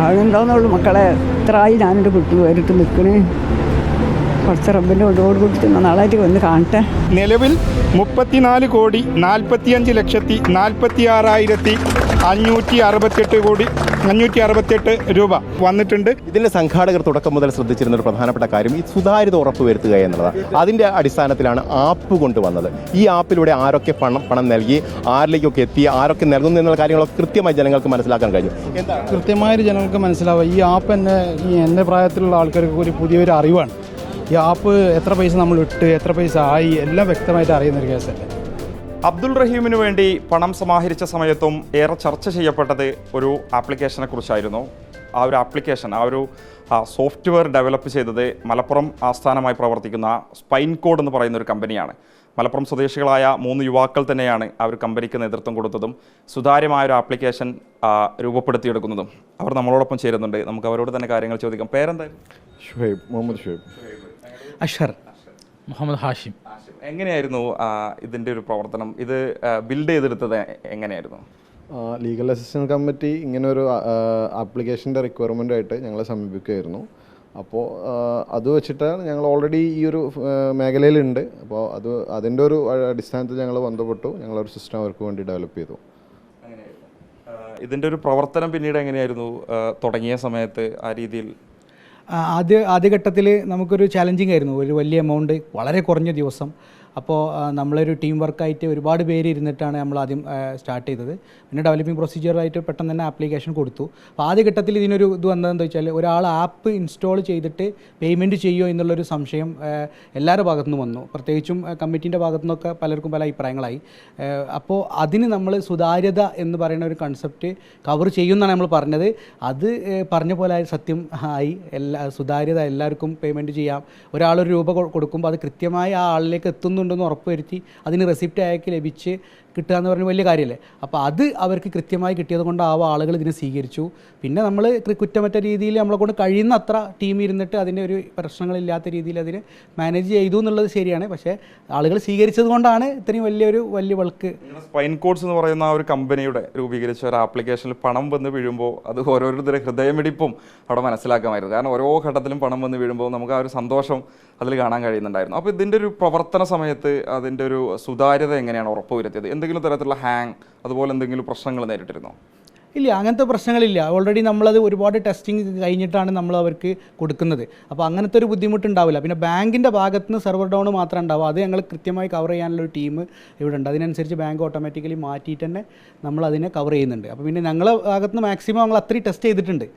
ആകുന്നുണ്ടോയെന്നുള്ളൂ മക്കളെ. എത്രയായി ഞാനെൻ്റെ കുട്ടി വേറിട്ട് നിൽക്കണേ. കുറച്ച് റബ്ബിൻ്റെ കൊണ്ടോട് കൊടുത്ത് നാളായിട്ട് വന്ന് കാണട്ടെ. നിലവിൽ 34,45,46,568 രൂപ വന്നിട്ടുണ്ട്. ഇതിൻ്റെ സംഘാടകർ തുടക്കം മുതൽ ശ്രദ്ധിച്ചിരുന്ന ഒരു പ്രധാനപ്പെട്ട കാര്യം ഈ സുതാര്യത ഉറപ്പുവരുത്തുക എന്നുള്ളതാണ്. അതിൻ്റെ അടിസ്ഥാനത്തിലാണ് ആപ്പ് കൊണ്ടുവന്നത്. ഈ ആപ്പിലൂടെ ആരൊക്കെ പണം നൽകി, ആരിലേക്കൊക്കെ എത്തി, ആരൊക്കെ നൽകുന്നു എന്നുള്ള കാര്യങ്ങളൊക്കെ കൃത്യമായി ജനങ്ങൾക്ക് മനസ്സിലാക്കാൻ കഴിഞ്ഞു. എന്താ കൃത്യമായിട്ട് ജനങ്ങൾക്ക് മനസ്സിലാവുക, ഈ ആപ്പ് എൻ്റെ പ്രായത്തിലുള്ള ആൾക്കാർക്ക് ഒരു പുതിയൊരു അറിവാണ്. ഈ ആപ്പ് എത്ര പൈസ നമ്മൾ ഇട്ട്, എത്ര പൈസ ആയി, എല്ലാം വ്യക്തമായിട്ട് അറിയുന്നൊരു കേസല്ലേ. അബ്ദുൾ റഹീമിനു വേണ്ടി പണം സമാഹരിച്ച സമയത്തും ഏറെ ചർച്ച ചെയ്യപ്പെട്ടത് ഒരു ആപ്ലിക്കേഷനെ കുറിച്ചായിരുന്നു. ആ ഒരു ആപ്ലിക്കേഷൻ, ആ ഒരു സോഫ്റ്റ്വെയർ ഡെവലപ്പ് ചെയ്തത് മലപ്പുറം ആസ്ഥാനമായി പ്രവർത്തിക്കുന്ന സ്പൈൻ കോഡ് എന്ന് പറയുന്ന ഒരു കമ്പനിയാണ്. മലപ്പുറം സ്വദേശികളായ 3 യുവാക്കൾ തന്നെയാണ് ആ ഒരു കമ്പനിക്ക് നേതൃത്വം കൊടുത്തതും സുതാര്യമായ ഒരു ആപ്ലിക്കേഷൻ രൂപപ്പെടുത്തിയെടുക്കുന്നതും. അവർ നമ്മളോടൊപ്പം ചേരുന്നുണ്ട്. നമുക്ക് അവരോട് തന്നെ കാര്യങ്ങൾ ചോദിക്കാം. പേരെന്തായാലും? ഷുഹൈബ്, മുഹമ്മദ് ഷുഹൈബ്. അഷർ, മുഹമ്മദ് ഹാഷിം. എങ്ങനെയായിരുന്നു ഇതിൻ്റെ ഒരു പ്രവർത്തനം? ഇത് ബിൽഡ് ചെയ്തെടുത്തത് എങ്ങനെയായിരുന്നു? ലീഗൽ അസിസ്റ്റൻറ്റ് കമ്മിറ്റി ഇങ്ങനെ ഒരു ആപ്ലിക്കേഷൻ്റെ റിക്വയർമെൻറ്റായിട്ട് ഞങ്ങളെ സമീപിക്കുകയായിരുന്നു. അപ്പോൾ അത് വെച്ചിട്ടാണ് ഞങ്ങൾ ഓൾറെഡി ഈ ഒരു മേഖലയിലുണ്ട്. അപ്പോൾ അതിൻ്റെ ഒരു അടിസ്ഥാനത്തിൽ ഞങ്ങൾ ബന്ധപ്പെട്ടു. ഞങ്ങളൊരു സിസ്റ്റം അവർക്ക് വേണ്ടി ഡെവലപ്പ് ചെയ്തു. ഇതിൻ്റെ ഒരു പ്രവർത്തനം പിന്നീട് എങ്ങനെയായിരുന്നു തുടങ്ങിയ സമയത്ത്? ആ രീതിയിൽ ആദ്യഘട്ടത്തിൽ നമുക്കൊരു ചാലഞ്ചിങ് ആയിരുന്നു. ഒരു വലിയ എമൗണ്ട്, വളരെ കുറഞ്ഞ ദിവസം. അപ്പോൾ നമ്മളൊരു ടീം വർക്കായിട്ട് ഒരുപാട് പേര് ഇരുന്നിട്ടാണ് നമ്മൾ ആദ്യം സ്റ്റാർട്ട് ചെയ്തത്. പിന്നെ ഡെവലപ്പിംഗ് പ്രൊസീജിയറായിട്ട് പെട്ടെന്ന് തന്നെ ആപ്ലിക്കേഷൻ കൊടുത്തു. അപ്പോൾ ആദ്യഘട്ടത്തിൽ ഇതിനൊരു ഇത് വന്നതെന്ന് വെച്ചാൽ, ഒരാൾ ആപ്പ് ഇൻസ്റ്റാൾ ചെയ്തിട്ട് പേയ്മെൻറ്റ് ചെയ്യുമോ എന്നുള്ളൊരു സംശയം എല്ലാവരുടെ ഭാഗത്തുനിന്ന് വന്നു. പ്രത്യേകിച്ചും കമ്മിറ്റീൻ്റെ ഭാഗത്തു നിന്നൊക്കെ പലർക്കും പല അഭിപ്രായങ്ങളായി. അപ്പോൾ അതിന് നമ്മൾ സുതാര്യത എന്ന് പറയുന്ന ഒരു കൺസെപ്റ്റ് കവർ ചെയ്യുമെന്നാണ് നമ്മൾ പറഞ്ഞത്. അത് പറഞ്ഞ പോലെ സത്യം ആയി. സുതാര്യത, എല്ലാവർക്കും പേയ്മെൻറ്റ് ചെയ്യാം. ഒരാളൊരു രൂപ കൊടുക്കുമ്പോൾ അത് കൃത്യമായി ആ ആളിലേക്ക് എത്തുന്നുണ്ടെന്ന് ഉറപ്പുവരുത്തി അതിന് റെസിപ്റ്റ് അയക്ക് ലഭിച്ച് കിട്ടുക എന്ന് പറഞ്ഞ വലിയ കാര്യമല്ലേ. അപ്പോൾ അത് അവർക്ക് കൃത്യമായി കിട്ടിയത് കൊണ്ടാവും ആളുകൾ ഇതിനെ സ്വീകരിച്ചു. പിന്നെ നമ്മൾ കുറ്റമറ്റ രീതിയിൽ നമ്മളെ കൊണ്ട് കഴിയുന്ന അത്ര ടീം ഇരുന്നിട്ട് അതിൻ്റെ ഒരു പ്രശ്നങ്ങളില്ലാത്ത രീതിയിൽ അതിനെ മാനേജ് ചെയ്തു എന്നുള്ളത് ശരിയാണ്. പക്ഷേ ആളുകൾ സ്വീകരിച്ചത് കൊണ്ടാണ് ഇത്രയും വലിയ വൾക്ക്. സ്പൈൻ കോഡ്സ് എന്ന് പറയുന്ന ആ ഒരു കമ്പനിയുടെ രൂപീകരിച്ച ഒരു ആപ്ലിക്കേഷനിൽ പണം വന്ന് വീഴുമ്പോൾ അത് ഓരോരുത്തരുടെ ഹൃദയമിടിപ്പും അവിടെ മനസ്സിലാക്കാമായിരുന്നു. കാരണം ഓരോ ഘട്ടത്തിലും പണം വന്ന് വീഴുമ്പോൾ നമുക്ക് ആ ഒരു സന്തോഷം അതിൽ കാണാൻ കഴിയുന്നുണ്ടായിരുന്നു. അപ്പോൾ ഇതിൻ്റെ ഒരു പ്രവർത്തന സമയത്ത് അതിൻ്റെ ഒരു സുതാര്യത എങ്ങനെയാണ് ഉറപ്പുവരുത്തിയത്? എന്തെങ്കിലും തരത്തിലുള്ള ഹാങ്, അതുപോലെ എന്തെങ്കിലും പ്രശ്നങ്ങൾ നേരിട്ടിരുന്നോ? ഇല്ല, അങ്ങനത്തെ പ്രശ്നങ്ങളില്ല. ഓൾറെഡി നമ്മളത് ഒരുപാട് ടെസ്റ്റിംഗ് കഴിഞ്ഞിട്ടാണ് നമ്മൾ അവർക്ക് കൊടുക്കുന്നത്. അപ്പോൾ അങ്ങനത്തെ ഒരു ബുദ്ധിമുട്ടുണ്ടാവില്ല. പിന്നെ ബാങ്കിൻ്റെ ഭാഗത്ത് നിന്ന് സെർവർ ഡൗൺ മാത്രം ഉണ്ടാവും. അത് ഞങ്ങൾ കൃത്യമായി കവർ ചെയ്യാനുള്ളൊരു ടീം ഇവിടെ ഉണ്ട്. അതിനനുസരിച്ച് ബാങ്ക് ഓട്ടോമാറ്റിക്കലി മാറ്റിയിട്ട് തന്നെ നമ്മൾ അതിനെ കവർ ചെയ്യുന്നുണ്ട്. അപ്പോൾ പിന്നെ ഞങ്ങളെ ഭാഗത്ത് നിന്ന് മാക്സിമം ഞങ്ങൾ അത്രയും ടെസ്റ്റ് ചെയ്തിട്ടുണ്ട്.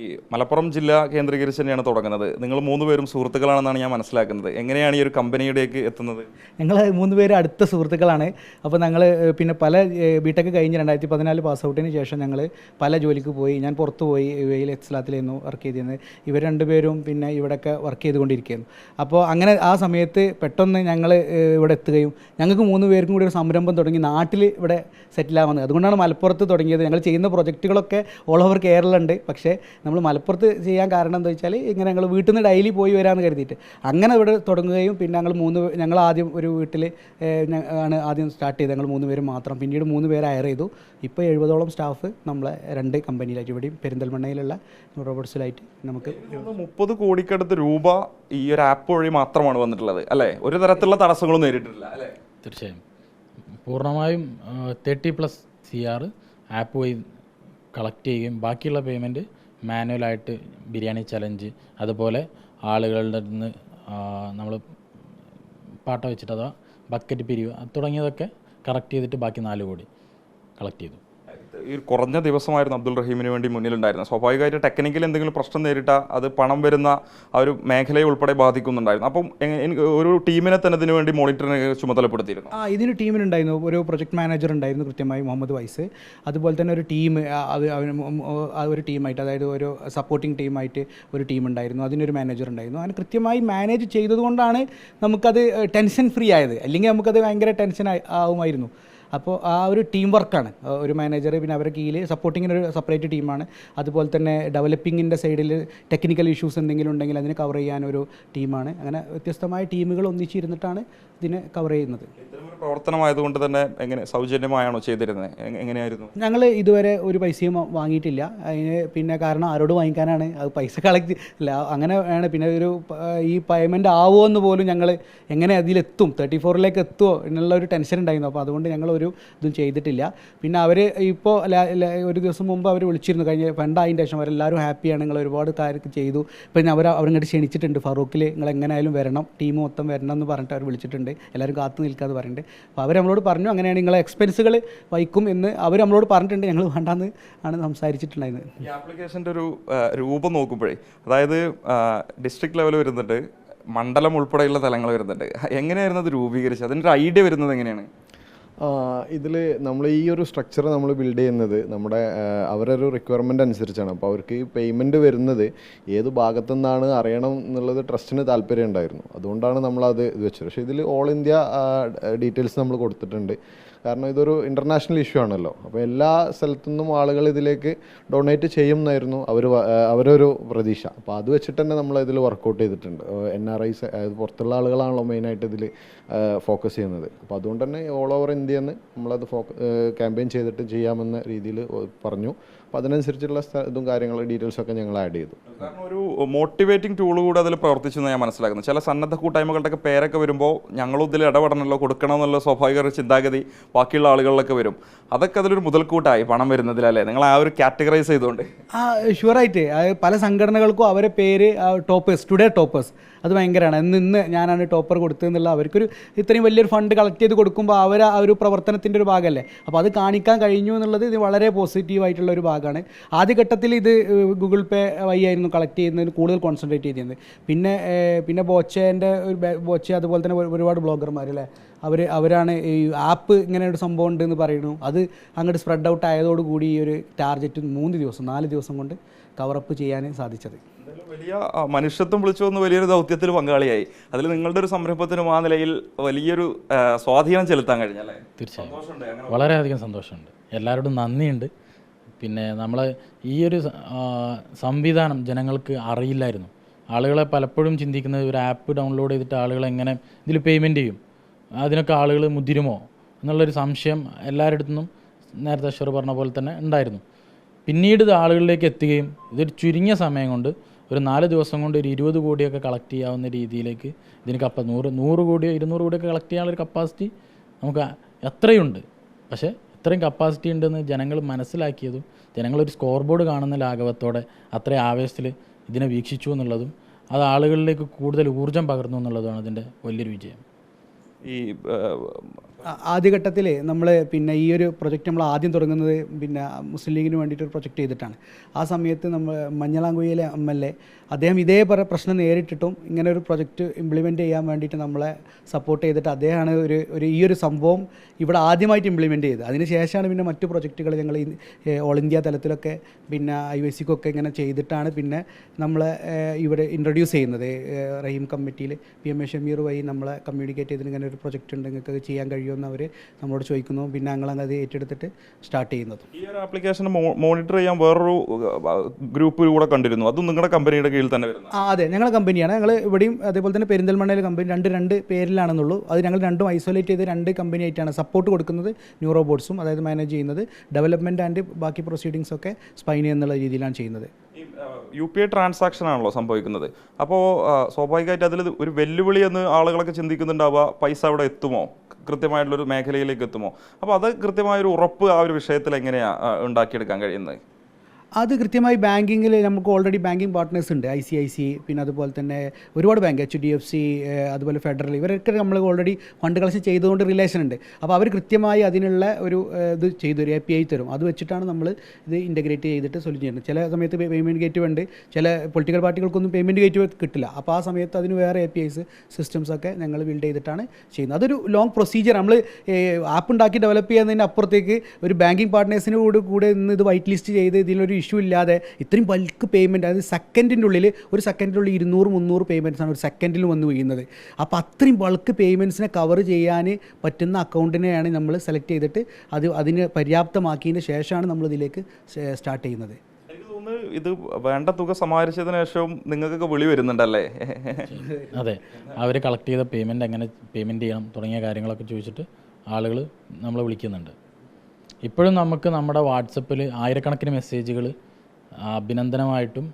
ഈ മലപ്പുറം ജില്ല കേന്ദ്രീകരിച്ച് തന്നെയാണ് തുടങ്ങുന്നത്. നിങ്ങൾ 3 പേരും സുഹൃത്തുക്കളാണെന്നാണ് ഞാൻ മനസ്സിലാക്കുന്നത്. എങ്ങനെയാണ് ഈ ഒരു കമ്പനിയിലേക്ക് എത്തുന്നത്? ഞങ്ങൾ 3 പേര് അടുത്ത സുഹൃത്തുക്കളാണ്. അപ്പോൾ ഞങ്ങൾ പിന്നെ പല ബിടെക് കഴിഞ്ഞ് 2014 പാസ് ഔട്ടിന് ശേഷം ഞങ്ങൾ പല ജോലിക്ക് പോയി. ഞാൻ പുറത്ത് പോയി, UAE എക്സലാത്തിലായിരുന്നു വർക്ക് ചെയ്തിരുന്നത്. ഇവർ 2 പേരും പിന്നെ ഇവിടെയൊക്കെ വർക്ക് ചെയ്തുകൊണ്ടിരിക്കുകയായിരുന്നു. അപ്പോൾ അങ്ങനെ ആ സമയത്ത് പെട്ടെന്ന് ഞങ്ങൾ ഇവിടെ എത്തുകയും ഞങ്ങൾക്ക് 3 പേർക്കും കൂടി ഒരു സംരംഭം തുടങ്ങി നാട്ടിൽ ഇവിടെ സെറ്റിലാവുന്നത്. അതുകൊണ്ടാണ് മലപ്പുറത്ത് തുടങ്ങിയത്. ഞങ്ങൾ ചെയ്യുന്ന പ്രൊജക്റ്റുകളൊക്കെ ഓൾ ഓവർ കേരള ഉണ്ട്. പക്ഷേ നമ്മൾ മലപ്പുറത്ത് ചെയ്യാൻ കാരണം എന്താ വെച്ചാൽ, ഇങ്ങനെ ഞങ്ങൾ വീട്ടിൽ നിന്ന് ഡെയിലി പോയി വരാമെന്ന് കരുതിയിട്ട് അങ്ങനെ ഇവിടെ തുടങ്ങുകയും പിന്നെ ഞങ്ങൾ ആദ്യം ഒരു വീട്ടിൽ ആണ് ആദ്യം സ്റ്റാർട്ട് ചെയ്തത്. ഞങ്ങൾ 3 പേര് മാത്രം. പിന്നീട് 3 പേരെ ഹയർ ചെയ്തു. ഇപ്പോൾ 70ഓളം സ്റ്റാഫ് നമ്മളെ 2 കമ്പനിയിലായിട്ട്, ഇവിടെയും പെരിന്തൽമണ്ണയിലുള്ള റോബോട്ട്സിലായിട്ട് നമുക്ക് 30 കോടിക്കടുത്ത് രൂപ ഈ ഒരു ആപ്പ് വഴി മാത്രമാണ് വന്നിട്ടുള്ളത് അല്ലേ? ഒരു തരത്തിലുള്ള തടസ്സങ്ങളും നേരിട്ടിട്ടില്ല അല്ലേ? തീർച്ചയായും പൂർണ്ണമായും 30+ CR ആപ്പ് വഴി കളക്ട് ചെയ്യുകയും ബാക്കിയുള്ള പേയ്മെൻറ്റ് മാനുവലായിട്ട് ബിരിയാണി ചലഞ്ച്, അതുപോലെ ആളുകളുടെ നിന്ന് നമ്മൾ പാട്ട വെച്ചിട്ട് അഥവാ ബക്കറ്റ് പിരിവ് തുടങ്ങിയതൊക്കെ കറക്റ്റ് ചെയ്തിട്ട് ബാക്കി 4 കോടി കളക്ട് ചെയ്തു. ഈ കുറഞ്ഞ ദിവസമായിരുന്നു അബ്ദുൾ റഹീമിന് വേണ്ടി മുന്നിലുണ്ടായിരുന്നത്. സ്വാഭാവികമായിട്ട് ടെക്നിക്കൽ എന്തെങ്കിലും പ്രശ്നം നേരിട്ടാൽ അത് പണം വരുന്ന ആ ഒരു മേഖലയെ ഉൾപ്പെടെ ബാധിക്കുന്നുണ്ടായിരുന്നു. അപ്പം ഒരു ടീമിനെ തന്നെ ഇതിനു വേണ്ടി മോണിറ്ററിനെ ചുമതലപ്പെടുത്തിയിരുന്നു. ഇതിന് ടീമിനുണ്ടായിരുന്നു. ഒരു പ്രൊജക്ട് മാനേജർ ഉണ്ടായിരുന്നു, കൃത്യമായി മുഹമ്മദ് വൈസ്. അതുപോലെ തന്നെ ഒരു ടീം, ഒരു ടീമായിട്ട്, അതായത് ഒരു സപ്പോർട്ടിംഗ് ടീമായിട്ട് ഒരു ടീം ഉണ്ടായിരുന്നു. അതിനൊരു മാനേജർ ഉണ്ടായിരുന്നു. അങ്ങനെ കൃത്യമായി മാനേജ് ചെയ്തതുകൊണ്ടാണ് നമുക്കത് ടെൻഷൻ ഫ്രീ ആയത്. അല്ലെങ്കിൽ നമുക്കത് ഭയങ്കര ടെൻഷൻ ആവുമായിരുന്നു. അപ്പോൾ ആ ഒരു ടീം വർക്കാണ്, ഒരു മാനേജർ പിന്നെ അവരുടെ കീഴിൽ സപ്പോർട്ടിങ്ങിന് ഒരു സെപ്പറേറ്റ് ടീമാണ്, അതുപോലെ തന്നെ ഡെവലപ്പിങ്ങിൻ്റെ സൈഡിൽ ടെക്നിക്കൽ ഇഷ്യൂസ് എന്തെങ്കിലും ഉണ്ടെങ്കിൽ അതിനെ കവർ ചെയ്യാനൊരു ടീമാണ്. അങ്ങനെ വ്യത്യസ്തമായ ടീമുകൾ ഒന്നിച്ചിരുന്നിട്ടാണ് ഇതിനെ കവർ ചെയ്യുന്നത്. ഇത്തരമൊരു പ്രവർത്തനമായതുകൊണ്ട് തന്നെ എങ്ങനെ സൗജന്യമായാണോ ചെയ്തിരുന്നത്, എങ്ങനെയായിരുന്നു? ഞങ്ങൾ ഇതുവരെ ഒരു പൈസയും വാങ്ങിയിട്ടില്ല. അതിന് പിന്നെ കാരണം ആരോട് വാങ്ങിക്കാനാണ്, അത് പൈസ കളക്ട് അല്ല അങ്ങനെ ആണ്. പിന്നെ ഈ പേയ്മെൻറ്റ് ആവുമോ എന്ന് പോലും ഞങ്ങൾ എങ്ങനെ അതിലെത്തും, 34ലേക്ക് എത്തുമോ എന്നുള്ള ഒരു ടെൻഷൻ ഉണ്ടായിരുന്നു. അപ്പോൾ അതുകൊണ്ട് ഞങ്ങളൊരു ഇതും ചെയ്തിട്ടില്ല. പിന്നെ അവർ ഇപ്പോൾ ഒരു ദിവസം മുമ്പ് അവർ വിളിച്ചിരുന്നു, കഴിഞ്ഞ ഫണ്ട് ആയതിൻ്റെ ശേഷം അവരെല്ലാവരും ഹാപ്പിയാണ്, നിങ്ങൾ ഒരുപാട് കാര്യം ചെയ്തു. പിന്നെ അവരിങ്ങോട്ട് ക്ഷണിച്ചിട്ടുണ്ട്, ഫറൂഖിൽ നിങ്ങൾ എങ്ങനെയായാലും വരണം, ടീം മൊത്തം വരണം എന്ന് പറഞ്ഞിട്ട് അവർ വിളിച്ചിട്ടുണ്ട്. എല്ലാവരും കാത്തു നിൽക്കാതെ പറയുന്നുണ്ട്. അപ്പോൾ അവർ നമ്മളോട് പറഞ്ഞു അങ്ങനെയാണ് നിങ്ങളെ എക്സ്പെൻസുകൾ വഹിക്കും എന്ന് അവർ നമ്മളോട് പറഞ്ഞിട്ടുണ്ട്. ഞങ്ങൾ വേണ്ടാന്ന് ആണ് സംസാരിച്ചിട്ടുണ്ടായിരുന്നത്. ഈ ആപ്ലിക്കേഷൻ്റെ ഒരു രൂപം നോക്കുമ്പോഴേ, അതായത് ഡിസ്ട്രിക്ട് ലെവൽ വരുന്നുണ്ട്, മണ്ഡലം ഉൾപ്പെടെയുള്ള തലങ്ങൾ വരുന്നുണ്ട്. എങ്ങനെയായിരുന്നു അത് രൂപീകരിച്ചത്? അതിൻ്റെ ഒരു ഐഡിയ വരുന്നത് എങ്ങനെയാണ്? ഇതിൽ നമ്മൾ ഈ ഒരു സ്ട്രക്ചർ നമ്മൾ ബിൽഡ് ചെയ്യുന്നത് നമ്മുടെ അവരൊരു റിക്വയർമെൻ്റ് അനുസരിച്ചാണ്. അപ്പോൾ അവർക്ക് ഈ പേയ്മെൻറ്റ് വരുന്നത് ഏത് ഭാഗത്തു നിന്നാണ് അറിയണം എന്നുള്ളത് ട്രസ്റ്റിന് താല്പര്യം ഉണ്ടായിരുന്നു. അതുകൊണ്ടാണ് നമ്മളത് ഇത് വെച്ചത്. പക്ഷേ ഇതിൽ ഓൾ ഇന്ത്യ ഡീറ്റെയിൽസ് നമ്മൾ കൊടുത്തിട്ടുണ്ട്. കാരണം ഇതൊരു ഇൻ്റർനാഷണൽ ഇഷ്യൂ ആണല്ലോ. അപ്പോൾ എല്ലാ സ്ഥലത്തു നിന്നും ആളുകൾ ഇതിലേക്ക് ഡൊണേറ്റ് ചെയ്യുമെന്നായിരുന്നു അവരൊരു പ്രതീക്ഷ. അപ്പോൾ അത് വെച്ചിട്ട് തന്നെ നമ്മൾ ഇതിൽ വർക്കൗട്ട് ചെയ്തിട്ടുണ്ട്. NRIs പുറത്തുള്ള ആളുകളാണല്ലോ മെയിനായിട്ട് ഇതിൽ ഫോക്കസ് ചെയ്യുന്നത്. അപ്പോൾ അതുകൊണ്ട് തന്നെ ഓൾ ഓവർ ഇന്ത്യയിൽ നിന്ന് നമ്മളത് ക്യാമ്പയിൻ ചെയ്തിട്ട് ചെയ്യാമെന്ന രീതിയിൽ പറഞ്ഞു. അപ്പോൾ അതിനനുസരിച്ചുള്ള ഇതും കാര്യങ്ങളും ഡീറ്റെയിൽസൊക്കെ ഞങ്ങൾ ആഡ് ചെയ്തു. കാരണം ഒരു മോട്ടിവേറ്റിംഗ് ടൂൾ കൂടെ അതിൽ പ്രവർത്തിച്ചെന്ന് ഞാൻ മനസ്സിലാക്കുന്നു. ചില സന്നദ്ധ കൂട്ടായ്മകളുടെയൊക്കെ പേരൊക്കെ വരുമ്പോൾ ഞങ്ങളും ഇതിൽ ഇടപെടണമല്ലോ, കൊടുക്കണമെന്നുള്ള സ്വാഭാവിക ചിന്താഗതി ബാക്കിയുള്ള ആളുകളിലൊക്കെ വരും. അതൊക്കെ അതിലൊരു മുതൽക്കൂട്ടായി പണം വരുന്നതിലല്ലേ നിങ്ങൾ ആ ഒരു കാറ്റഗറൈസ് ചെയ്തുകൊണ്ട്? ഷുവറായിട്ട് പല സംഘടനകൾക്കും അവരെ പേര് ടോപ്പേഴ്സ്, ടുഡേ ടോപ്പേഴ്സ്, അത് ഭയങ്കരമാണ്. ഇന്ന് ഞാനാണ് ടോപ്പർ കൊടുത്തതെന്നുള്ള അവർക്കൊരു ഇത്രയും വലിയൊരു ഫണ്ട് കളക്ട് ചെയ്ത് കൊടുക്കുമ്പോൾ അവർ ആ ഒരു പ്രവർത്തനത്തിൻ്റെ ഒരു ഭാഗമല്ലേ. അപ്പോൾ അത് കാണിക്കാൻ കഴിഞ്ഞു എന്നുള്ളത് ഇത് വളരെ പോസിറ്റീവായിട്ടുള്ള ഒരു ഭാഗമാണ്. ആദ്യഘട്ടത്തിൽ ഇത് ഗൂഗിൾ പേ വഴിയായിരുന്നു കളക്ട് ചെയ്യുന്നതിന് കൂടുതൽ കോൺസെൻട്രേറ്റ് ചെയ്തിരുന്നത്. പിന്നെ ബോച്ചേൻ്റെ ബോച്ച അതുപോലെ തന്നെ ഒരുപാട് ബ്ലോഗർമാർ അല്ലേ, അവരാണ് ഈ ആപ്പ് ഇങ്ങനെ ഒരു സംഭവം ഉണ്ടെന്ന് പറയുന്നു. അത് അങ്ങോട്ട് സ്പ്രെഡ് ഔട്ട് ആയതോടുകൂടി ഈ ഒരു ടാർഗറ്റ് 4 ദിവസം കൊണ്ട് കവറപ്പ് ചെയ്യാൻ സാധിച്ചത്. വലിയ മനുഷ്യത്വം വിളിച്ചു വന്ന് വലിയൊരു ദൗത്യത്തിൽ പങ്കാളിയായി. അതിൽ നിങ്ങളുടെ ഒരു സംരംഭത്തിനും ആ നിലയിൽ വലിയൊരു സ്വാധീനം ചെലുത്താൻ കഴിഞ്ഞല്ലേ? തീർച്ചയായും വളരെയധികം സന്തോഷമുണ്ട്, എല്ലാവരോടും നന്ദിയുണ്ട്. പിന്നെ നമ്മൾ ഈ ഒരു സംവിധാനം ജനങ്ങൾക്ക് അറിയില്ലായിരുന്നു. ആളുകളെ പലപ്പോഴും ചിന്തിക്കുന്നത് ഒരു ആപ്പ് ഡൗൺലോഡ് ചെയ്തിട്ട് ആളുകൾ എങ്ങനെ ഇതിൽ പേയ്മെൻറ്റ് ചെയ്യും, അതിനൊക്കെ ആളുകൾ മുതിരുമോ എന്നുള്ളൊരു സംശയം എല്ലാവരുടെ നിന്നും നേരത്തെ അശ്വർ പറഞ്ഞ പോലെ തന്നെ ഉണ്ടായിരുന്നു. പിന്നീട് ഇത് ആളുകളിലേക്ക് എത്തുകയും ഇതൊരു ചുരുങ്ങിയ സമയം കൊണ്ട് ഒരു 4 ദിവസം കൊണ്ട് ഒരു 20 കോടിയൊക്കെ കളക്ട് ചെയ്യാവുന്ന രീതിയിലേക്ക് ഇതിന് 100 കോടിയോ 200 കോടിയൊക്കെ കളക്ട് ചെയ്യാനുള്ളൊരു കപ്പാസിറ്റി നമുക്ക് എത്രയുണ്ട്. പക്ഷേ ഇത്രയും കപ്പാസിറ്റി ഉണ്ടെന്ന് ജനങ്ങൾ മനസ്സിലാക്കിയതും ജനങ്ങളൊരു സ്കോർ ബോർഡ് കാണുന്ന ലാഘവത്തോടെ അത്രയും ആവേശത്തിൽ ഇതിനെ വീക്ഷിച്ചു എന്നുള്ളതും അത് ആളുകളിലേക്ക് കൂടുതൽ ഊർജ്ജം പകർന്നു എന്നുള്ളതാണ് അതിൻ്റെ വലിയൊരു വിജയം. ഈ ആദ്യഘട്ടത്തിൽ നമ്മൾ പിന്നെ ഈ ഒരു പ്രൊജക്റ്റ് നമ്മൾ ആദ്യം തുടങ്ങുന്നത് പിന്നെ മുസ്ലിം ലീഗിന് വേണ്ടിയിട്ടൊരു പ്രൊജക്റ്റ് ചെയ്തിട്ടാണ്. ആ സമയത്ത് നമ്മൾ മഞ്ഞളാംകുഴിയിലെ MLA അദ്ദേഹം ഇതേ പ്രശ്നം നേരിട്ടിട്ടും ഇങ്ങനെ ഒരു പ്രൊജക്റ്റ് ഇംപ്ലിമെൻറ്റ് ചെയ്യാൻ വേണ്ടിയിട്ട് നമ്മളെ സപ്പോർട്ട് ചെയ്തിട്ട് അദ്ദേഹമാണ് ഈ ഒരു സംഭവം ഇവിടെ ആദ്യമായിട്ട് ഇംപ്ലിമെൻറ്റ് ചെയ്തത്. അതിനുശേഷമാണ് പിന്നെ മറ്റു പ്രൊജക്റ്റുകൾ ഞങ്ങൾ ഓൾ ഇന്ത്യ തലത്തിലൊക്കെ പിന്നെ IOC-ക്കൊക്കെ ഇങ്ങനെ ചെയ്തിട്ടാണ് പിന്നെ നമ്മളെ ഇവിടെ ഇൻട്രൊഡ്യൂസ് ചെയ്യുന്നത്. റഹീം കമ്മിറ്റിയിൽ PMA ഷമീർ വഴി നമ്മളെ കമ്മ്യൂണിക്കേറ്റ് ചെയ്തിട്ട് ഇങ്ങനെ ഒരു പ്രൊജക്റ്റ് ഉണ്ട്, നിങ്ങൾക്ക് അത് ചെയ്യാൻ കഴിയുമെന്ന് അവർ നമ്മളോട് ചോദിക്കുന്നു. പിന്നെ ഞങ്ങളത് ഏറ്റെടുത്തിട്ട് സ്റ്റാർട്ട് ചെയ്യുന്നത്. ഈ ഒരു ആപ്ലിക്കേഷൻ മോണിറ്റർ ചെയ്യാൻ വേറൊരു ഗ്രൂപ്പ് കൂടെ കണ്ടിരുന്നു, അതും നിങ്ങളുടെ കമ്പനിയുടെ കീഴിൽ തന്നെ വരുന്നത്? അതെ, ഞങ്ങളുടെ കമ്പനിയാണ്. ഞങ്ങൾ ഇവിടെയും അതേപോലെ തന്നെ പെരിന്തൽമണ്ണയിലെ കമ്പനി രണ്ട് പേരിലാണെന്നുള്ളൂ. അത് ഞങ്ങൾ രണ്ടും ഐസൊലേറ്റ് ചെയ്ത് 2 കമ്പനി ആയിട്ടാണ് സപ്പോർട്ട് കൊടുക്കുന്നത്. ന്യൂറോബോട്ട്സും അതായത് മാനേജ് ചെയ്യുന്നത്, ഡെവലപ്മെൻറ്റ് ആൻഡ് ബാക്കി പ്രൊസീഡിങ്സ് ഒക്കെ സ്പൈനി എന്നുള്ള രീതിയിലാണ് ചെയ്യുന്നത്. UPI ട്രാൻസാക്ഷൻ ആണല്ലോ സംഭവിക്കുന്നത്. അപ്പോൾ സ്വാഭാവികമായിട്ട് അതിൽ ഒരു വെല്ലുവിളി എന്ന് ആളുകളൊക്കെ ചിന്തിക്കുന്നുണ്ടാവുക, പൈസ അവിടെ എത്തുമോ, കൃത്യമായിട്ടുള്ളൊരു മേഖലയിലേക്ക് എത്തുമോ? അപ്പോൾ അത് കൃത്യമായൊരു ഉറപ്പ് ആ ഒരു വിഷയത്തിൽ എങ്ങനെയാണ് ഉണ്ടാക്കിയെടുക്കാൻ കഴിയുന്നത്? അത് കൃത്യമായി ബാങ്കിങ്ങിൽ നമുക്ക് ഓൾറെഡി ബാങ്കിങ് പാർട്ട്നേഴ്സ് ഉണ്ട്. ICIC, പിന്നെ അതുപോലെ തന്നെ ഒരുപാട് ബാങ്ക്, HDFC, അതുപോലെ ഫെഡറൽ, ഇവരൊക്കെ നമ്മൾ ഓൾറെഡി ഫണ്ട് കളക്ഷൻ ചെയ്തുകൊണ്ട് റിലേഷൻ ഉണ്ട്. അപ്പോൾ അവർ കൃത്യമായി അതിനുള്ള ഒരു ഇത് ചെയ്തു ഒരു API തരും. അത് വെച്ചിട്ടാണ് നമ്മൾ ഇത് ഇൻറ്റഗ്രേറ്റ് ചെയ്തിട്ട് സൊല്യൂഷൻ ചെയ്യുന്നത്. ചില സമയത്ത് പേയ്മെൻറ്റ് ഗേറ്റ് ഉണ്ട്, ചില പൊളിറ്റിക്കൽ പാർട്ടികൾക്കൊന്നും പേയ്മെൻറ്റ് ഗേറ്റ് കിട്ടില്ല. അപ്പോൾ ആ സമയത്ത് അതിന് വേറെ APIs സിസ്റ്റംസൊക്കെ ഞങ്ങൾ ബിൽഡ് ചെയ്തിട്ടാണ് ചെയ്യുന്നത്. അതൊരു ലോങ് പ്രൊസീജിയർ. നമ്മൾ ആപ്പ് ഉണ്ടാക്കി ഡെവലപ്പ് ചെയ്യുന്നതിന് അപ്പുറത്തേക്ക് ഒരു ബാങ്കിങ് പാർട്ട്നേഴ്സിന് കൂടെ ഇന്ന് ഇത് വൈറ്റ് ലിസ്റ്റ് ചെയ്ത് ഇതിലൊരു ഇഷ്യൂ ഇല്ലാതെ ഇത്രയും ബൾക്ക് പേയ്മെൻറ്റ്, അതായത് സെക്കൻഡിൻ്റെ ഉള്ളിൽ 1 സെക്കൻഡിൻ്റെ ഉള്ളിൽ 200-300 പേയ്മെൻറ്റ്സാണ് ഒരു സെക്കൻഡിൽ വന്ന് വീഴുന്നത്. അപ്പോൾ അത്രയും ബൾക്ക് പേയ്മെൻറ്റ്സിനെ കവർ ചെയ്യാൻ പറ്റുന്ന അക്കൗണ്ടിനെയാണ് നമ്മൾ സെലക്ട് ചെയ്തിട്ട് അതിന് പര്യാപ്തമാക്കിയതിന് ശേഷമാണ് നമ്മളിതിലേക്ക് സ്റ്റാർട്ട് ചെയ്യുന്നത്. എനിക്ക് തോന്നുന്നു ഇത് വേണ്ട തുക സമാഹരിച്ചതിന് ശേഷവും നിങ്ങൾക്കൊക്കെ വിളി വരുന്നുണ്ടല്ലേ? അതെ, അവർ കളക്ട് ചെയ്ത പേയ്മെൻറ്റ് എങ്ങനെ പേയ്മെൻറ്റ് ചെയ്യണം തുടങ്ങിയ കാര്യങ്ങളൊക്കെ ചോദിച്ചിട്ട് ആളുകൾ നമ്മളെ വിളിക്കുന്നുണ്ട്. ഇപ്പോഴും നമുക്ക് നമ്മുടെ വാട്സപ്പിൽ ആയിരക്കണക്കിന് മെസ്സേജുകൾ അഭിനന്ദനമായിട്ടും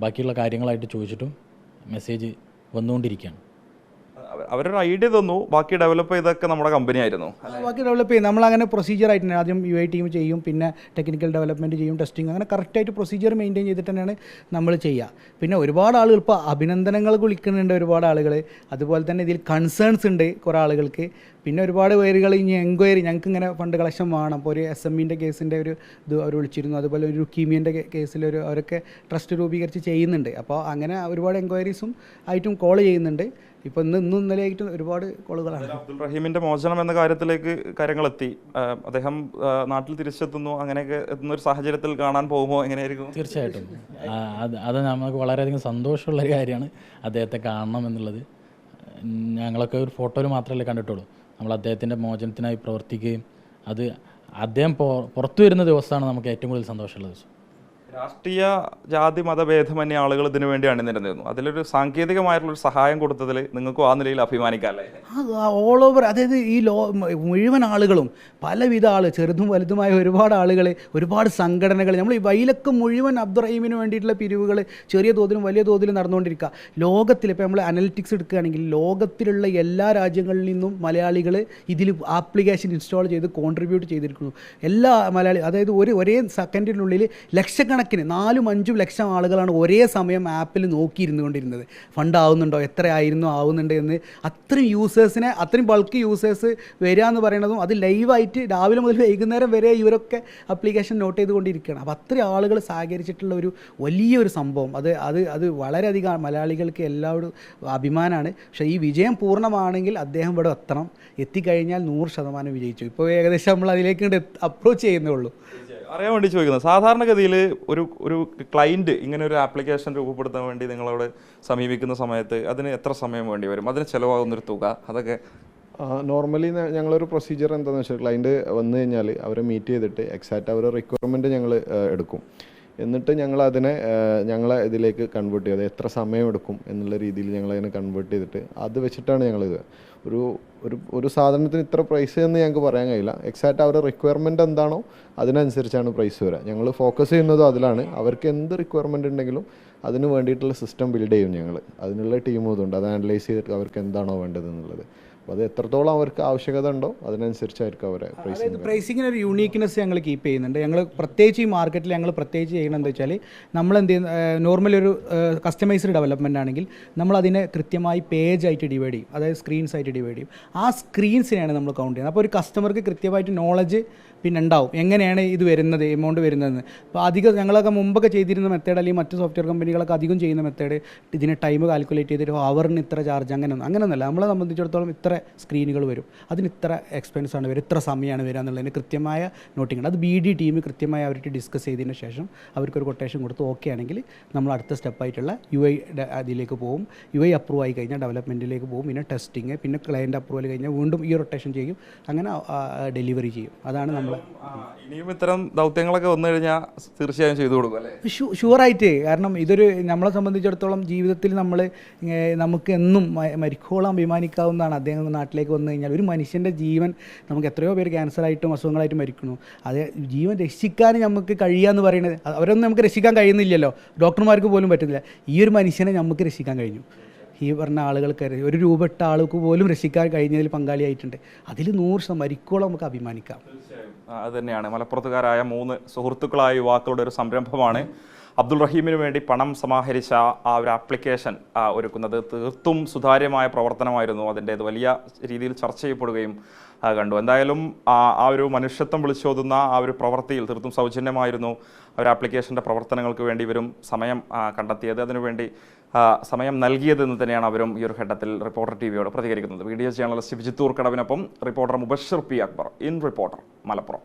ബാക്കിയുള്ള കാര്യങ്ങളായിട്ട് ചോദിച്ചിട്ടും മെസ്സേജ് വന്നുകൊണ്ടിരിക്കുകയാണ്. അവരൊരു ഐഡിയ തന്നു, ബാക്കി ഡെവലപ്പ് ചെയ്തൊക്കെ നമ്മുടെ കമ്പനി ആയിരുന്നു. ബാക്കി ഡെവലപ്പ് ചെയ്യും നമ്മളങ്ങനെ പ്രൊസീജിയറായിട്ട് തന്നെ ആദ്യം UI ടീം ചെയ്യും, പിന്നെ ടെക്നിക്കൽ ഡെവലപ്മെൻറ്റ് ചെയ്യും, ടെസ്റ്റിംഗ്, അങ്ങനെ കറക്റ്റായിട്ട് പ്രൊസീജിയർ മെയിൻറ്റെയിൻ ചെയ്തിട്ട് തന്നെയാണ് നമ്മൾ ചെയ്യുക. പിന്നെ ഒരുപാട് ആളുകൾ ഇപ്പോൾ അഭിനന്ദനങ്ങൾ വിളിക്കുന്നുണ്ട്, ഒരുപാട് ആളുകൾ. അതുപോലെ തന്നെ ഇതിൽ കൺസേൺസ് ഉണ്ട് കുറേ ആളുകൾക്ക്. പിന്നെ ഒരുപാട് പേരുകൾ ഇനി എൻക്വയറി, ഞങ്ങൾക്ക് ഇങ്ങനെ ഫണ്ട് കളക്ഷൻ വേണം. അപ്പോൾ ഒരു SMEൻ്റെ കേസിൻ്റെ ഒരു ഇത് അവർ വിളിച്ചിരുന്നു. അതുപോലെ ഒരു ലുക്കീമിയൻ്റെ കേസിൽ അവരൊക്കെ ട്രസ്റ്റ് രൂപീകരിച്ച് ചെയ്യുന്നുണ്ട്. അപ്പോൾ അങ്ങനെ ഒരുപാട് എൻക്വയറീസും ആയിട്ടും കോൾ ചെയ്യുന്നുണ്ട്. ഇപ്പോൾ ഇന്നും ഇന്നലെയായിട്ടും ഒരുപാട് കോളുകളാണ്. അബ്ദുൾ റഹീമിൻ്റെ മോചനം എന്ന കാര്യത്തിലേക്ക് കാര്യങ്ങളെത്തി. അദ്ദേഹം നാട്ടിൽ തിരിച്ചെത്തുന്നു, അങ്ങനെയൊക്കെ എത്തുന്നൊരു സാഹചര്യത്തിൽ കാണാൻ പോകുമ്പോൾ എങ്ങനെയായിരിക്കും? തീർച്ചയായിട്ടും അത് നമുക്ക് വളരെയധികം സന്തോഷമുള്ളൊരു കാര്യമാണ് അദ്ദേഹത്തെ കാണണം എന്നുള്ളത്. ഞങ്ങളൊക്കെ ഒരു ഫോട്ടോയിൽ മാത്രമല്ലേ കണ്ടിട്ടുള്ളൂ. നമ്മൾ അദ്ദേഹത്തിൻ്റെ മോചനത്തിനായി പ്രവർത്തിക്കുകയും അദ്ദേഹം പുറത്തു വരുന്ന ദിവസമാണ് നമുക്ക് ഏറ്റവും കൂടുതൽ സന്തോഷമുള്ള ദിവസം. രാഷ്ട്രീയ ജാതി മതഭേദമന്യേ ആളുകൾ ഇതിനു വേണ്ടി അണിനിരന്നിരുന്നു. അതിലൊരു സാങ്കേതികമായിട്ടുള്ളൊരു സഹായം കൊടുത്തതിൽ നിങ്ങൾക്കും ആ നിലയിൽ അഭിമാനിക്കാം അല്ലേ? ഓൾ ഓവർ, അതായത് ഈ മുഴുവൻ ആളുകളും പലവിധ ചെറുതും വലുതുമായ ഒരുപാട് ആളുകൾ, ഒരുപാട് സംഘടനകൾ, നമ്മൾ ഈ വൈലൊക്കെ മുഴുവൻ അബ്ദുൾ റഹീമിന് വേണ്ടിയിട്ടുള്ള പിരിവുകൾ ചെറിയ തോതിലും വലിയ തോതിലും നടന്നുകൊണ്ടിരിക്കുക. ലോകത്തിൽ ഇപ്പോൾ നമ്മൾ അനലിറ്റിക്സ് എടുക്കുകയാണെങ്കിൽ ലോകത്തിലുള്ള എല്ലാ രാജ്യങ്ങളിൽ നിന്നും മലയാളികൾ ഇതിൽ ആപ്ലിക്കേഷൻ ഇൻസ്റ്റാൾ ചെയ്ത് കോൺട്രിബ്യൂട്ട് ചെയ്തിരിക്കുന്നു. എല്ലാ മലയാളി, അതായത് ഒരേ സെക്കൻഡിനുള്ളിൽ ലക്ഷക്കണക്കിന് 4-5 ലക്ഷം ആളുകളാണ് ഒരേ സമയം ആപ്പിൽ നോക്കിയിരുന്നു കൊണ്ടിരുന്നത്. ഫണ്ട് ആവുന്നുണ്ടോ, എത്ര ആവുന്നുണ്ട് എന്ന്. അത്രയും യൂസേഴ്സിനെ, അത്രയും ബൾക്ക് യൂസേഴ്സ് വരിക എന്ന് പറയുന്നതും അത് ലൈവായിട്ട് രാവിലെ മുതൽ വൈകുന്നേരം വരെ ഇവരൊക്കെ ആപ്ലിക്കേഷൻ നോട്ട് ചെയ്തുകൊണ്ടിരിക്കുകയാണ്. അപ്പോൾ അത്രയും ആളുകൾ സഹകരിച്ചിട്ടുള്ള ഒരു വലിയൊരു സംഭവം. അത് വളരെയധികം മലയാളികൾക്ക് എല്ലാവരും അഭിമാനമാണ്. പക്ഷേ ഈ വിജയം പൂർണ്ണമാണെങ്കിൽ അദ്ദേഹം ഇവിടെ എത്തിക്കഴിഞ്ഞാൽ 100% വിജയിച്ചു. ഇപ്പോൾ ഏകദേശം നമ്മൾ അതിലേക്ക് അപ്രോച്ച് ചെയ്യുന്നേ ഉള്ളൂ. അറിയാൻ വേണ്ടി ചോദിക്കുന്നത്, സാധാരണഗതിയിൽ ഒരു ക്ലയൻറ്റ് ഇങ്ങനെ ഒരു ആപ്ലിക്കേഷൻ രൂപപ്പെടുത്താൻ വേണ്ടി നിങ്ങളോട് സമീപിക്കുന്ന സമയത്ത് അതിന് എത്ര സമയം വേണ്ടി വരും? അതിന് ചിലവാകുന്നൊരു തുക, അതൊക്കെ? നോർമലി ഞങ്ങളൊരു പ്രൊസീജിയർ എന്താണെന്ന് വെച്ചാൽ, ക്ലയൻറ്റ് വന്നു കഴിഞ്ഞാൽ അവരെ മീറ്റ് ചെയ്തിട്ട് എക്സാക്റ്റ് അവരുടെ റിക്വയർമെൻറ്റ് ഞങ്ങൾ എടുക്കും. എന്നിട്ട് ഞങ്ങളതിനെ ഞങ്ങളെ ഇതിലേക്ക് കൺവേർട്ട് ചെയ്ത് എത്ര സമയം എടുക്കും എന്നുള്ള രീതിയിൽ ഞങ്ങളതിനെ കൺവേർട്ട് ചെയ്തിട്ട് അത് വെച്ചിട്ടാണ് ഞങ്ങളിത് ഒരു സാധനത്തിന് ഇത്ര പ്രൈസ് എന്ന് ഞങ്ങൾക്ക് പറയാൻ കഴിയില്ല. എക്സാക്റ്റ് അവരുടെ റിക്വയർമെൻറ്റ് എന്താണോ അതിനനുസരിച്ചാണ് പ്രൈസ് വരിക. ഞങ്ങൾ ഫോക്കസ് ചെയ്യുന്നതും അതിലാണ്. അവർക്ക് എന്ത് റിക്വയർമെൻറ്റ് ഉണ്ടെങ്കിലും അതിന് വേണ്ടിയിട്ടുള്ള സിസ്റ്റം ബിൽഡ് ചെയ്യും ഞങ്ങൾ. അതിനുള്ള ടീമും ഇതുണ്ട്, അത് അനലൈസ് ചെയ്തിട്ട് അവർക്ക് എന്താണോ വേണ്ടത് എന്നുള്ളത്. അപ്പോൾ അത് എത്രത്തോളം അവർക്ക് ആവശ്യകത ഉണ്ടോ അതിനനുസരിച്ചായിരിക്കും അവരെ പ്രൈസിങ്ങിന് ഒരു യൂണീക്ക്നെസ് ഞങ്ങൾ കീപ്പ് ചെയ്യുന്നുണ്ട്. ഞങ്ങൾ പ്രത്യേകിച്ച് ഈ മാർക്കറ്റിൽ ഞങ്ങൾ പ്രത്യേകിച്ച് ചെയ്യണം എന്താ വെച്ചാൽ, നമ്മൾ എന്ത് ചെയ്യുന്ന നോർമലി ഒരു കസ്റ്റമൈസ്ഡ് ഡെവലപ്മെൻ്റ് ആണെങ്കിൽ നമ്മളതിനെ കൃത്യമായി പേജായിട്ട് ഡിവൈഡ് ചെയ്യും, അതായത് സ്ക്രീൻസ് ആയിട്ട് ഡിവൈഡ് ചെയ്യും. ആ സ്ക്രീൻസിനെയാണ് നമ്മൾ കൗണ്ട് ചെയ്യുന്നത്. അപ്പോൾ ഒരു കസ്റ്റമർക്ക് കൃത്യമായിട്ട് നോളജ് പിന്നെ ഉണ്ടാവും എങ്ങനെയാണ് ഇത് വരുന്നത്, എമൗണ്ട് വരുന്നതെന്ന്. അപ്പോൾ അധികം ഞങ്ങളൊക്കെ മുമ്പൊക്കെ ചെയ്തിരുന്ന മെത്തേഡ്, അല്ലെങ്കിൽ മറ്റ് സോഫ്റ്റ്വെയർ കമ്പനികളൊക്കെ അധികം ചെയ്യുന്ന മെത്തേഡ് ഇതിന് ടൈം കാൽക്കുലേറ്റ് ചെയ്തിട്ട് അവറിന് ഇത്ര ചാർജ് അങ്ങനെയൊന്നുമല്ല. നമ്മളെ സംബന്ധിച്ചിടത്തോളം ഇത്ര സ്ക്രീനുകൾ വരും, അതിന് ഇത്ര എക്സ്പെൻസ് ആണ് വരും, ഇത്ര സമയമാണ് വരിക എന്നുള്ളതിന് കൃത്യമായ നോട്ടിങ് ഉണ്ട്. അത് BD ടീം കൃത്യമായി അവർക്ക് ഡിസ്കസ് ചെയ്തതിന് ശേഷം അവർക്കൊരു കൊട്ടേഷൻ കൊടുത്ത് ഓക്കെ ആണെങ്കിൽ നമ്മൾ അടുത്ത സ്റ്റെപ്പായിട്ടുള്ള UI അതിലേക്ക് പോകും. UI അപ്രൂവ് ആയി കഴിഞ്ഞാൽ ഡെവലപ്മെൻറ്റിലേക്ക് പോകും, പിന്നെ ടെസ്റ്റിങ്, പിന്നെ ക്ലയൻറ്റ് അപ്രൂവൽ കഴിഞ്ഞാൽ വീണ്ടും ഈ റൊട്ടേഷൻ ചെയ്യും, അങ്ങനെ ഡെലിവറി ചെയ്യും. അതാണ് നമ്മൾ. ഇനിയും ഇത്തരം ദൗത്യങ്ങളൊക്കെ വന്നു കഴിഞ്ഞാൽ തീർച്ചയായും ചെയ്തു കൊടുക്കും അല്ലേ? ഷുവറായിട്ട്. കാരണം ഇതൊരു നമ്മളെ സംബന്ധിച്ചിടത്തോളം ജീവിതത്തിൽ നമുക്ക് എന്നും മരിക്കോളം അഭിമാനിക്കാവുന്നതാണ്. അദ്ദേഹം നാട്ടിലേക്ക് വന്നു കഴിഞ്ഞാൽ ഒരു മനുഷ്യൻ്റെ ജീവൻ, നമുക്ക് എത്രയോ പേര് ക്യാൻസറായിട്ടും അസുഖങ്ങളായിട്ടും മരിക്കുന്നു, അത് ജീവൻ രക്ഷിക്കാൻ നമുക്ക് കഴിയുക എന്ന് പറയുന്നത്, അവരൊന്നും നമുക്ക് രക്ഷിക്കാൻ കഴിയുന്നില്ലല്ലോ, ഡോക്ടർമാർക്ക് പോലും പറ്റുന്നില്ല. ഈ ഒരു മനുഷ്യനെ നമുക്ക് രക്ഷിക്കാൻ കഴിഞ്ഞു. ഈ പറഞ്ഞ ആളുകൾക്ക് ഒരു രൂപ ഇട്ട ആൾക്ക് പോലും രക്ഷിക്കാൻ കഴിഞ്ഞതിൽ പങ്കാളിയായിട്ടുണ്ട്. അതിൽ 100% മരിക്കോളം നമുക്ക് അഭിമാനിക്കാം. അത് തന്നെയാണ് മലപ്പുറത്തുകാരായ 3 സുഹൃത്തുക്കളായ യുവാക്കളുടെ ഒരു സംരംഭമാണ് അബ്ദുൾ റഹീമിന് വേണ്ടി പണം സമാഹരിച്ച ആ ഒരു ആപ്ലിക്കേഷൻ ഒരുക്കുന്നത്. തീർത്തും സുതാര്യമായ പ്രവർത്തനമായിരുന്നു. അതിൻ്റേത് വലിയ രീതിയിൽ ചർച്ച ചെയ്യപ്പെടുകയും കണ്ടു. എന്തായാലും ആ ഒരു മനുഷ്യത്വം വിളിച്ചോതുന്ന ആ ഒരു പ്രവൃത്തിയിൽ തീർത്തും സൗജന്യമായിരുന്നു ആ ഒരു ആപ്ലിക്കേഷൻ്റെ പ്രവർത്തനങ്ങൾക്ക് വേണ്ടി ഇവരും സമയം കണ്ടെത്തിയത്, അതിനുവേണ്ടി സമയം നൽകിയതെന്ന് തന്നെയാണ് അവരും ഈ ഒരു ഘട്ടത്തിൽ റിപ്പോർട്ടർ TVയോട് പ്രതികരിക്കുന്നത്. വീഡിയോ ജേർണലിസ്റ്റ് വിജിത്തൂർ കടവിനൊപ്പം reporter Mubashir P. Akbar, in reporter, Malappuram.